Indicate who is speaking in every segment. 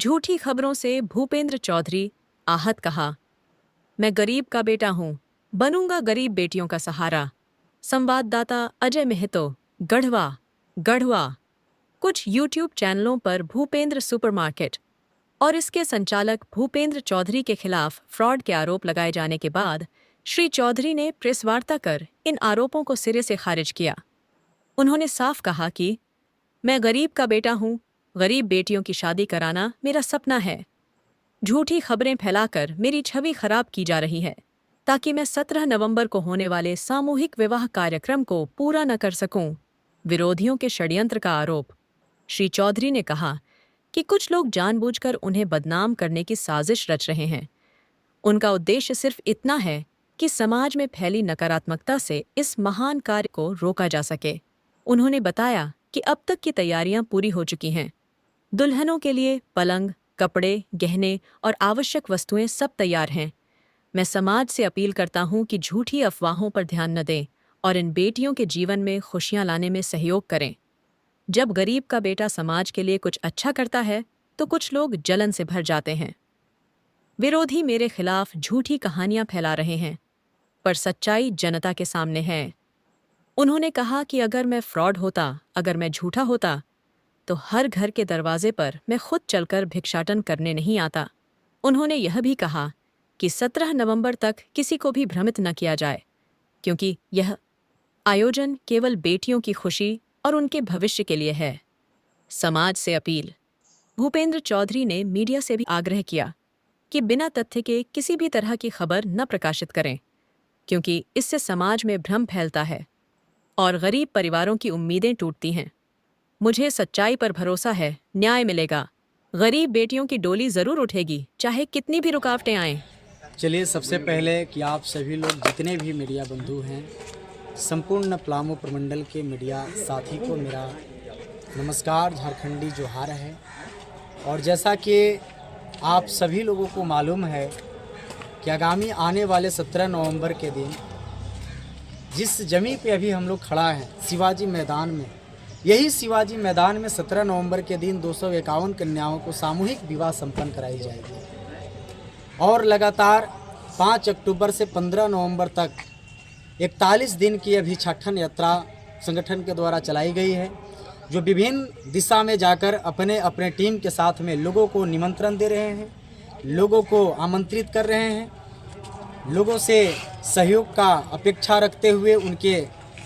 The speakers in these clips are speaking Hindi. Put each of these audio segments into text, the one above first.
Speaker 1: झूठी खबरों से भूपेंद्र चौधरी आहत कहा, मैं गरीब का बेटा हूं, बनूंगा गरीब बेटियों का सहारा। संवाददाता अजय मेहतो, गढ़वा। गढ़वा। कुछ यूट्यूब चैनलों पर भूपेंद्र सुपरमार्केट और इसके संचालक भूपेंद्र चौधरी के खिलाफ फ्रॉड के आरोप लगाए जाने के बाद श्री चौधरी ने प्रेस वार्ता कर इन आरोपों को सिरे से खारिज किया। उन्होंने साफ कहा कि मैं गरीब का बेटा हूं, गरीब बेटियों की शादी कराना मेरा सपना है। झूठी खबरें फैलाकर मेरी छवि खराब की जा रही है ताकि मैं 17 नवंबर को होने वाले सामूहिक विवाह कार्यक्रम को पूरा न कर सकूं। विरोधियों के षड्यंत्र का आरोप। श्री चौधरी ने कहा कि कुछ लोग जानबूझकर उन्हें बदनाम करने की साजिश रच रहे हैं। उनका उद्देश्य सिर्फ इतना है कि समाज में फैली नकारात्मकता से इस महान कार्य को रोका जा सके। उन्होंने बताया कि अब तक की तैयारियां पूरी हो चुकी हैं। दुल्हनों के लिए पलंग, कपड़े, गहने और आवश्यक वस्तुएं सब तैयार हैं। मैं समाज से अपील करता हूं कि झूठी अफवाहों पर ध्यान न दें और इन बेटियों के जीवन में खुशियां लाने में सहयोग करें। जब गरीब का बेटा समाज के लिए कुछ अच्छा करता है तो कुछ लोग जलन से भर जाते हैं। विरोधी मेरे खिलाफ झूठी कहानियां फैला रहे हैं, पर सच्चाई जनता के सामने है। उन्होंने कहा कि अगर मैं फ्रॉड होता, अगर मैं झूठा होता, तो हर घर के दरवाजे पर मैं खुद चलकर भिक्षाटन करने नहीं आता। उन्होंने यह भी कहा कि 17 नवंबर तक किसी को भी भ्रमित न किया जाए, क्योंकि यह आयोजन केवल बेटियों की खुशी और उनके भविष्य के लिए है। समाज से अपील। भूपेंद्र चौधरी ने मीडिया से भी आग्रह किया कि बिना तथ्य के किसी भी तरह की खबर न प्रकाशित करें, क्योंकि इससे समाज में भ्रम फैलता है और गरीब परिवारों की उम्मीदें टूटती हैं। मुझे सच्चाई पर भरोसा है, न्याय मिलेगा। गरीब बेटियों की डोली जरूर उठेगी, चाहे कितनी भी रुकावटें आएं।
Speaker 2: चलिए, सबसे पहले कि आप सभी लोग जितने भी मीडिया बंधु हैं, संपूर्ण पलामू प्रमंडल के मीडिया साथी को मेरा नमस्कार, झारखंडी जोहार है। और जैसा कि आप सभी लोगों को मालूम है कि आगामी आने वाले 17 नवंबर के दिन जिस जमीन पे अभी हम लोग खड़ा हैं, शिवाजी मैदान में, यही शिवाजी मैदान में 17 नवंबर के दिन 251 कन्याओं को सामूहिक विवाह संपन्न कराई जाएगी। और लगातार 5 अक्टूबर से 15 नवंबर तक 41 दिन की अभी छठन यात्रा संगठन के द्वारा चलाई गई है, जो विभिन्न दिशा में जाकर अपने अपने टीम के साथ में लोगों को निमंत्रण दे रहे हैं, लोगों को आमंत्रित कर रहे हैं, लोगों से सहयोग का अपेक्षा रखते हुए उनके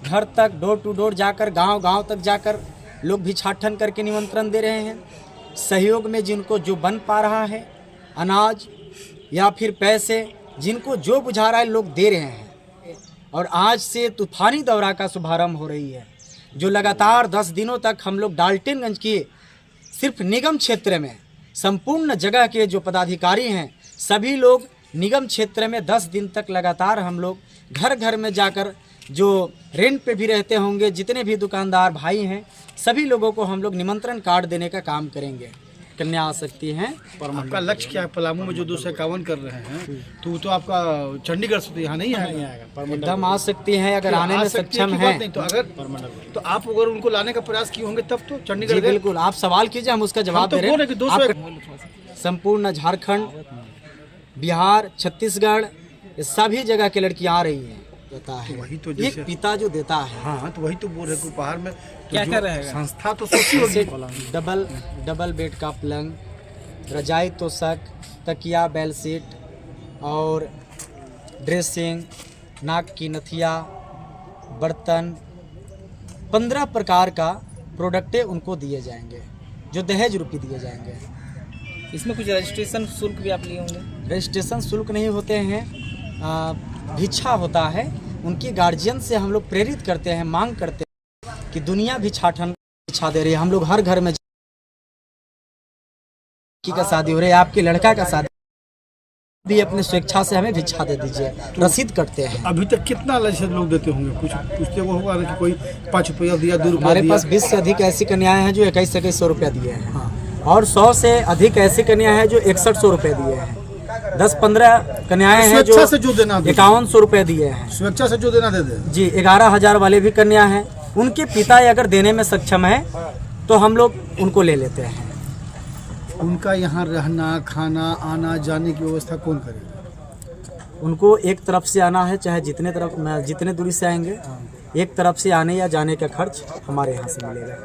Speaker 2: घर तक डोर टू डोर जाकर, गांव-गांव तक जाकर लोग भिक्षाटन करके निमंत्रण दे रहे हैं। सहयोग में जिनको जो बन पा रहा है, अनाज या फिर पैसे, जिनको जो बुझा रहा है लोग दे रहे हैं। और आज से तूफानी दौरा का शुभारंभ हो रही है, जो लगातार 10 दिनों तक हम लोग डाल्टनगंज की सिर्फ निगम क्षेत्र में संपूर्ण जगह के जो पदाधिकारी हैं, सभी लोग निगम क्षेत्र में 10 दिन तक लगातार हम लोग घर घर में जाकर, जो रेंट पे भी रहते होंगे, जितने भी दुकानदार भाई हैं, सभी लोगों को हम लोग निमंत्रण कार्ड देने का काम करेंगे। कन्या आ सकती हैं।
Speaker 3: आपका लक्ष्य क्या है? पलामू में जो 251 कर रहे हैं, तो आपका चंडीगढ़ से यहाँ नहीं आएगा?
Speaker 2: एकदम आ सकती हैं, अगर आने में सक्षम हैं।
Speaker 3: तो आप अगर उनको लाने का प्रयास किए होंगे तब तो चंडीगढ़।
Speaker 2: बिल्कुल, आप सवाल कीजिए, हम उसका जवाब दे रहे हैं। संपूर्ण झारखंड, बिहार, छत्तीसगढ़, सभी जगह की लड़कियां आ रही हैं। देता है वही तो, एक पिता जो देता है।
Speaker 3: हाँ, तो वही तो बोल रहे उपहार में
Speaker 2: क्या क्या रहेगा?
Speaker 3: संस्था तो सोचिए,
Speaker 2: डबल बेड का पलंग, रजाई तोशक, तकिया, बेडशीट और ड्रेसिंग, नाक की नथिया, बर्तन, 15 प्रकार का प्रोडक्टें उनको दिए जाएंगे, जो दहेज रूपी दिए जाएंगे।
Speaker 4: इसमें कुछ रजिस्ट्रेशन शुल्क भी आप लिए होंगे?
Speaker 2: रजिस्ट्रेशन शुल्क नहीं होते हैं, भिक्षा होता है। उनकी गार्जियन से हम लोग प्रेरित करते हैं, मांग करते हैं कि दुनिया भिक्षाटन भिक्षा दे रही है। हम लोग हर घर में का शादी हो रही है, आपके लड़का का शादी भी अपने स्वेच्छा से हमें भिक्षा दे दीजिए, रसीद करते हैं।
Speaker 3: अभी तक कितना लोग देते होंगे? कुछ पूछते वो होगा कि कोई 5 रुपया दिया, 2 रुपया?
Speaker 2: हमारे पास 20 से अधिक ऐसी कन्याएं हैं जो 2100 रुपया दिए हैं। हाँ। और 100 से अधिक ऐसी कन्याएं हैं जो 6100 रुपये दिए हैं। 10-15 कन्याएं हैं जो 5100 रुपये दिए हैं।
Speaker 3: स्वेच्छा से जो देना दे दे
Speaker 2: जी। 11,000 वाले भी कन्या हैं, उनके पिता अगर देने में सक्षम है तो हम लोग उनको ले लेते हैं।
Speaker 3: उनका यहाँ रहना, खाना, आना जाने की व्यवस्था कौन करेगा?
Speaker 2: उनको एक तरफ से आना है, चाहे जितने दूरी से आएंगे, एक तरफ से आने या जाने का खर्च हमारे यहाँ से मिलेगा।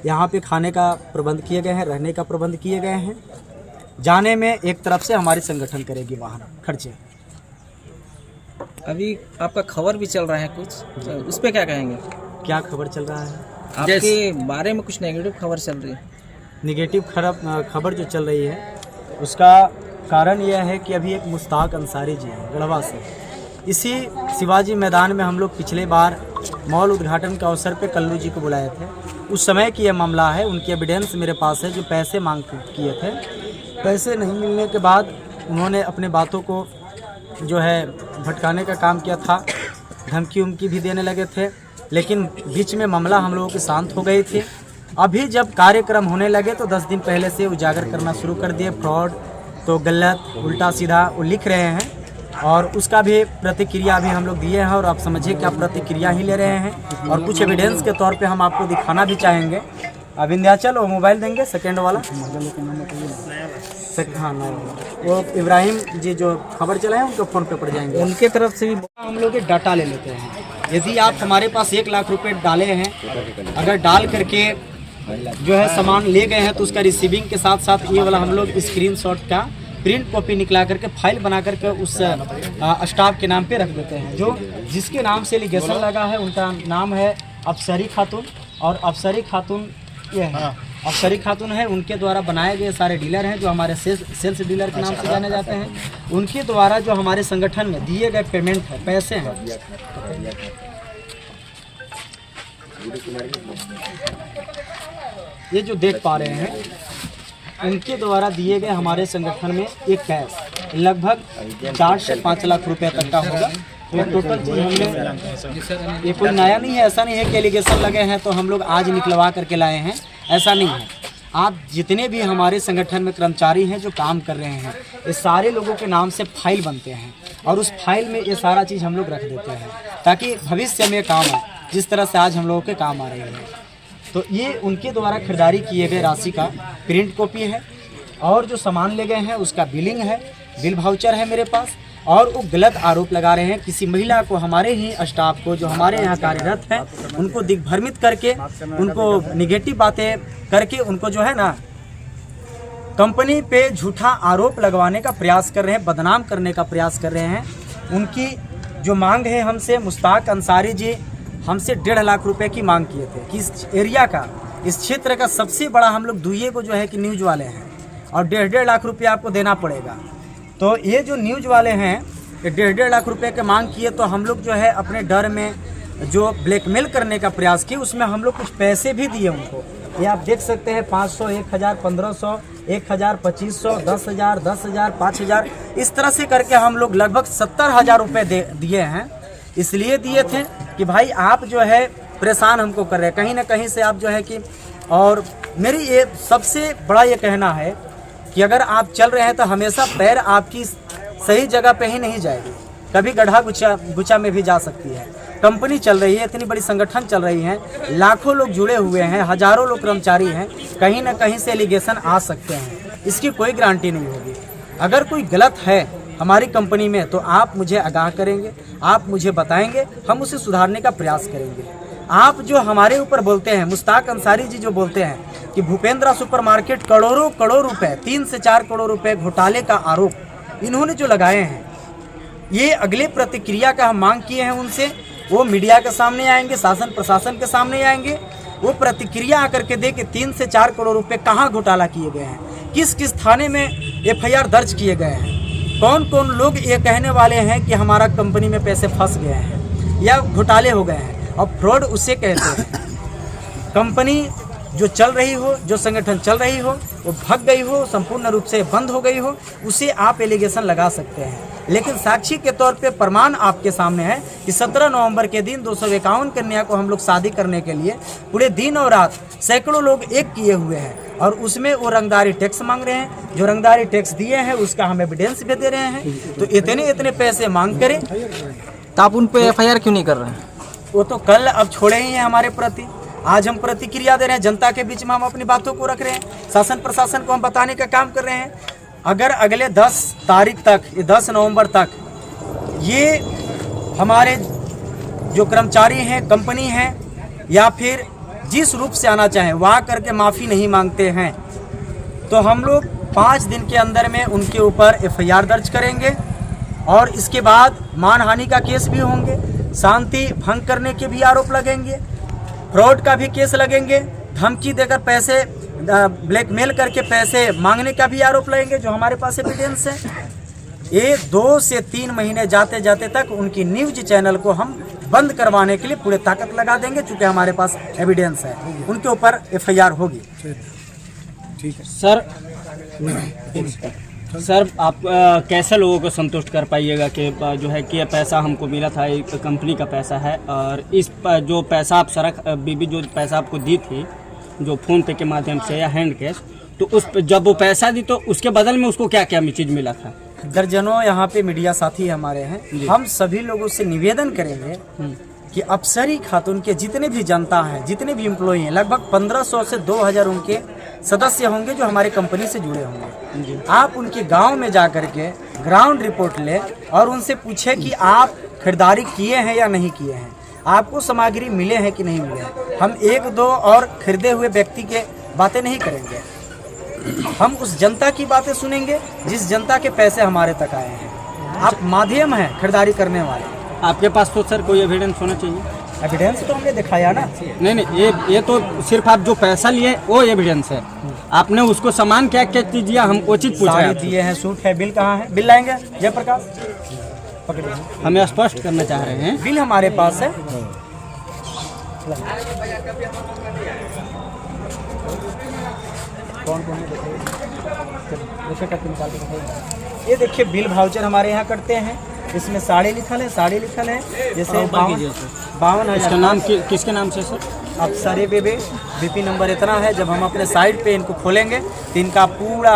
Speaker 2: यहाँ पे खाने का प्रबंध किए गए हैं, रहने का प्रबंध किए गए हैं। जाने में एक तरफ से हमारी संगठन करेगी वाहन खर्चे।
Speaker 4: अभी आपका खबर भी चल रहा है कुछ, तो उस पर क्या कहेंगे?
Speaker 2: क्या खबर चल रहा है?
Speaker 4: आपके बारे में कुछ नेगेटिव खबर चल रही है।
Speaker 2: निगेटिव खबर जो चल रही है उसका कारण यह है कि अभी एक मुश्ताक अंसारी जी हैं गढ़वा से। इसी शिवाजी मैदान में हम लोग पिछले बार मॉल उद्घाटन के अवसर पे कल्लू जी को बुलाए थे। उस समय की यह मामला है, उनकी एविडेंस मेरे पास है, जो पैसे मांग किए थे। पैसे नहीं मिलने के बाद उन्होंने अपने बातों को जो है भटकाने का काम किया था, धमकी उमकी भी देने लगे थे, लेकिन बीच में मामला हम लोगों की शांत हो गई थी। अभी जब कार्यक्रम होने लगे तो 10 दिन पहले से उजागर करना शुरू कर दिए। फ्रॉड तो गलत उल्टा सीधा वो लिख रहे हैं, और उसका भी प्रतिक्रिया भी हम लोग दिए हैं, और आप समझिए कि आप प्रतिक्रिया ही ले रहे हैं। और कुछ एविडेंस के तौर पे हम आपको दिखाना भी चाहेंगे। विंध्याचल वो मोबाइल देंगे सेकेंड वाला, हाँ वो इब्राहिम जी जो खबर चलाए हैं उनके फ़ोन पे पड़ जाएंगे।
Speaker 4: उनके तरफ से भी
Speaker 2: हम लोग डाटा ले लेते हैं। यदि आप हमारे पास 1 लाख रुपए डाले हैं, अगर डाल करके जो है सामान ले गए हैं, तो उसका रिसीविंग के साथ साथ ये वाला हम लोग स्क्रीनशॉट का प्रिंट कॉपी निकला करके फाइल बना करके उस स्टाफ के नाम पे रख देते हैं। जो जिसके नाम से एलिगेशन लगा है उनका नाम है अफसरी खातून, और अफसरी खातून ये है, अफसरी खातून है। उनके द्वारा बनाए गए सारे डीलर हैं जो हमारे सेल्स डीलर के नाम से जाने जाते हैं। उनके द्वारा जो हमारे संगठन में दिए गए पेमेंट है, पैसे हैं, ये जो देख पा रहे हैं, उनके द्वारा दिए गए हमारे संगठन में एक कैश लगभग 4 से 5 लाख रुपए तक का होगा। तो टोटल चीज हमने, ये कोई नया नहीं है, ऐसा नहीं है कि एलिगेशन लगे हैं तो हम लोग आज निकलवा करके लाए हैं, ऐसा नहीं है। आप जितने भी हमारे संगठन में कर्मचारी हैं जो काम कर रहे हैं, ये सारे लोगों के नाम से फाइल बनते हैं, और उस फाइल में ये सारा चीज़ हम लोग रख देते हैं ताकि भविष्य में काम आए, जिस तरह से आज हम लोगों के काम आ रही है। तो ये उनके द्वारा खरीदारी किए गए राशि का प्रिंट कॉपी है, और जो सामान ले गए हैं उसका बिलिंग है, बिल वाउचर है मेरे पास। और वो गलत आरोप लगा रहे हैं किसी महिला को, हमारे ही स्टाफ को जो हमारे यहाँ कार्यरत हैं, उनको दिग्भ्रमित करके, उनको निगेटिव बातें करके, उनको जो है ना कंपनी पे झूठा आरोप लगवाने का प्रयास कर रहे हैं, बदनाम करने का प्रयास कर रहे हैं। उनकी जो मांग है हमसे, मुश्ताक अंसारी जी हमसे 1.5 लाख रुपए की मांग किए थे कि इस एरिया का, इस क्षेत्र का सबसे बड़ा हम लोग दुइये को जो है कि न्यूज़ वाले हैं, और 1.5 लाख रुपये आपको देना पड़ेगा। तो ये जो न्यूज़ वाले हैं, ये 1.5 लाख रुपए के मांग किए, तो हम लोग जो है अपने डर में जो ब्लैकमेल करने का प्रयास किए, उसमें हम लोग कुछ पैसे भी दिए उनको। ये आप देख सकते हैं, 500, 1000, 1500, 1000, 2500, 10,000, 10,000, 5,000, इस तरह से करके हम लोग लगभग 70,000 रुपये दिए हैं। इसलिए दिए थे कि भाई आप जो है परेशान हमको कर रहे हैं कहीं ना कहीं से, आप जो है कि, और मेरी ये सबसे बड़ा ये कहना है कि अगर आप चल रहे हैं तो हमेशा पैर आपकी सही जगह पे ही नहीं जाएगी, कभी गड्ढा गुच्छा में भी जा सकती है। कंपनी चल रही है, इतनी बड़ी संगठन चल रही है, लाखों लोग जुड़े हुए हैं, हजारों लोग कर्मचारी हैं, कहीं ना कहीं से एलिगेशन आ सकते हैं, इसकी कोई गारंटी नहीं होगी। अगर कोई गलत है हमारी कंपनी में तो आप मुझे आगाह करेंगे, आप मुझे बताएंगे, हम उसे सुधारने का प्रयास करेंगे। आप जो हमारे ऊपर बोलते हैं, मुश्ताक अंसारी जी जो बोलते हैं कि भूपेंद्रा सुपरमार्केट करोड़ों रुपए, 3 से 4 करोड़ रुपए घोटाले का आरोप इन्होंने जो लगाए हैं, ये अगले प्रतिक्रिया का हम मांग किए हैं उनसे। वो मीडिया के सामने आएंगे, शासन प्रशासन के सामने आएंगे, वो प्रतिक्रिया आकर के दे कि 3 से 4 करोड़ रुपए कहाँ घोटाला किए गए हैं, किस किस थाने में FIR दर्ज किए गए हैं, कौन कौन लोग ये कहने वाले हैं कि हमारा कंपनी में पैसे फंस गए हैं या घोटाले हो गए हैं। और फ्रॉड उसे कहते हैं, कंपनी जो चल रही हो, जो संगठन चल रही हो, वो भग गई हो, संपूर्ण रूप से बंद हो गई हो, उसे आप एलिगेशन लगा सकते हैं। लेकिन साक्षी के तौर पे प्रमाण आपके सामने है कि 17 नवंबर के दिन 251 कन्या को हम लोग शादी करने के लिए पूरे दिन और रात सैकड़ों लोग एक किए हुए हैं, और उसमें वो रंगदारी टैक्स मांग रहे हैं। जो रंगदारी टैक्स दिए हैं उसका हम एविडेंस भी दे रहे हैं। तो इतने पैसे मांग करें
Speaker 4: तो आप उन पे FIR क्यों नहीं कर रहे हैं?
Speaker 2: वो तो कल अब छोड़े ही हैं हमारे प्रति, आज हम प्रतिक्रिया दे रहे हैं, जनता के बीच में हम अपनी बातों को रख रहे हैं, शासन प्रशासन को हम बताने का काम कर रहे हैं। अगर अगले 10 तारीख तक, 10 नवंबर तक ये हमारे जो कर्मचारी हैं, कंपनी है, या फिर जिस रूप से आना चाहें वहाँ करके माफ़ी नहीं मांगते हैं, तो हम लोग 5 दिन के अंदर में उनके ऊपर FIR दर्ज करेंगे और इसके बाद मानहानि का केस भी होंगे, शांति भंग करने के भी आरोप लगेंगे, फ्रॉड का भी केस लगेंगे, धमकी देकर पैसे ब्लैकमेल करके पैसे मांगने का भी आरोप लगेंगे, जो हमारे पास एविडेंस है। ये 2 से 3 महीने जाते जाते तक उनकी न्यूज चैनल को हम बंद करवाने के लिए पूरे ताकत लगा देंगे, चूँकि हमारे पास एविडेंस है, उनके ऊपर FIR होगी।
Speaker 3: ठीक है
Speaker 5: सर आप कैसे लोगों को संतुष्ट कर पाइएगा कि जो है कि ये पैसा हमको मिला था, एक कंपनी का पैसा है, और इस जो पैसा आप बीबी जो पैसा आपको दी थी जो फ़ोन पे के माध्यम से या हैंड कैश, तो उस जब वो पैसा दी तो उसके बदल में उसको क्या क्या चीज़ मिला था?
Speaker 2: दर्जनों यहाँ पे मीडिया साथी हमारे हैं, हम सभी लोगों से निवेदन करेंगे कि अफसरी खातून के जितने भी जनता हैं, जितने भी एम्प्लॉई हैं, लगभग 1500 से 2000 उनके सदस्य होंगे जो हमारे कंपनी से जुड़े होंगे। आप उनके गांव में जा कर के ग्राउंड रिपोर्ट लें और उनसे पूछें कि आप खरीदारी किए हैं या नहीं किए हैं, आपको सामग्री मिले हैं कि नहीं मिले हैं। हम 1-2 और खरीदे हुए व्यक्ति के बातें नहीं करेंगे, हम उस जनता की बातें सुनेंगे जिस जनता के पैसे हमारे तक आए हैं। आप माध्यम हैं खरीदारी करने वाले।
Speaker 5: आपके पास तो सर कोई एविडेंस होना चाहिए।
Speaker 2: एविडेंस तो हमने दिखाया ना।
Speaker 5: नहीं, ये तो सिर्फ आप जो पैसा लिए वो एविडेंस है, आपने उसको सामान क्या क्या चीज दिया हम वो चीज पूछ रहे
Speaker 2: साड़ी
Speaker 5: हैं।
Speaker 2: दिए हैं, सूट है, बिल कहाँ है? बिल लाएंगे जयप्रकाश, पकड़िए।
Speaker 5: हमें स्पष्ट करना चाह रहे हैं।
Speaker 2: बिल हमारे पास है। कौन कौन है दिखाइए। ये देखिए बिल भाउचर हमारे यहाँ करते हैं, इसमें साड़ी लिखल है, जैसे 52,000।
Speaker 5: इसका नाम किसके नाम से सर?
Speaker 2: अब सारे बेबे BP नंबर इतना है, जब हम अपने साइट पे इनको खोलेंगे तो इनका पूरा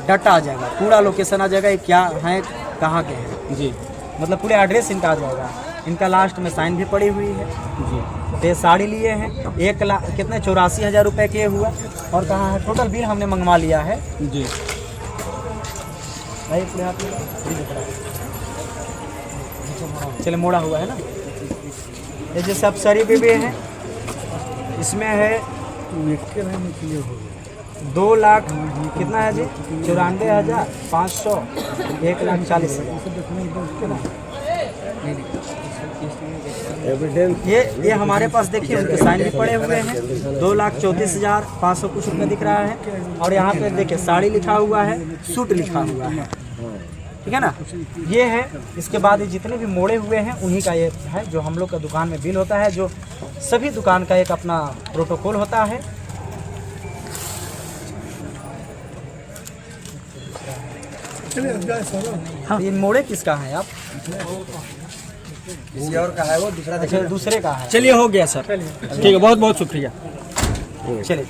Speaker 2: डाटा आ जाएगा, पूरा लोकेशन आ जाएगा, ये क्या है, कहाँ के हैं
Speaker 5: जी,
Speaker 2: मतलब पूरे एड्रेस इनका आ जाएगा। इनका लास्ट में साइन भी पड़ी हुई है
Speaker 5: जी।
Speaker 2: तो ये साड़ी लिए हैं 1 लाख कितने 84,000 रुपये के हुआ। और कहाँ है टोटल बिल हमने मंगवा लिया है
Speaker 5: जी।
Speaker 2: भाई पूरे हाथ में चले मोड़ा हुआ है ना। ये जो सब सारी बेबे हैं इसमें है 2 लाख कितना है जी 94,500 1,40,000। ये हमारे पास देखिए उनके साइन भी पड़े हुए हैं। 2,34,500 कुछ रुपये दिख रहा है। और यहाँ पे देखिए साड़ी लिखा हुआ है, सूट लिखा हुआ है, ठीक है ना। ये है। इसके बाद ये जितने भी मोड़े हुए हैं उन्हीं का ये है, जो हम लोग का दुकान में बिल होता है, जो सभी दुकान का एक अपना प्रोटोकॉल होता है। हाँ। ये मोड़े किसका है आप? किसी और का है वो, दूसरा दूसरे का है।
Speaker 5: चलिए हो गया सर, ठीक है, बहुत बहुत शुक्रिया।
Speaker 2: चलिए।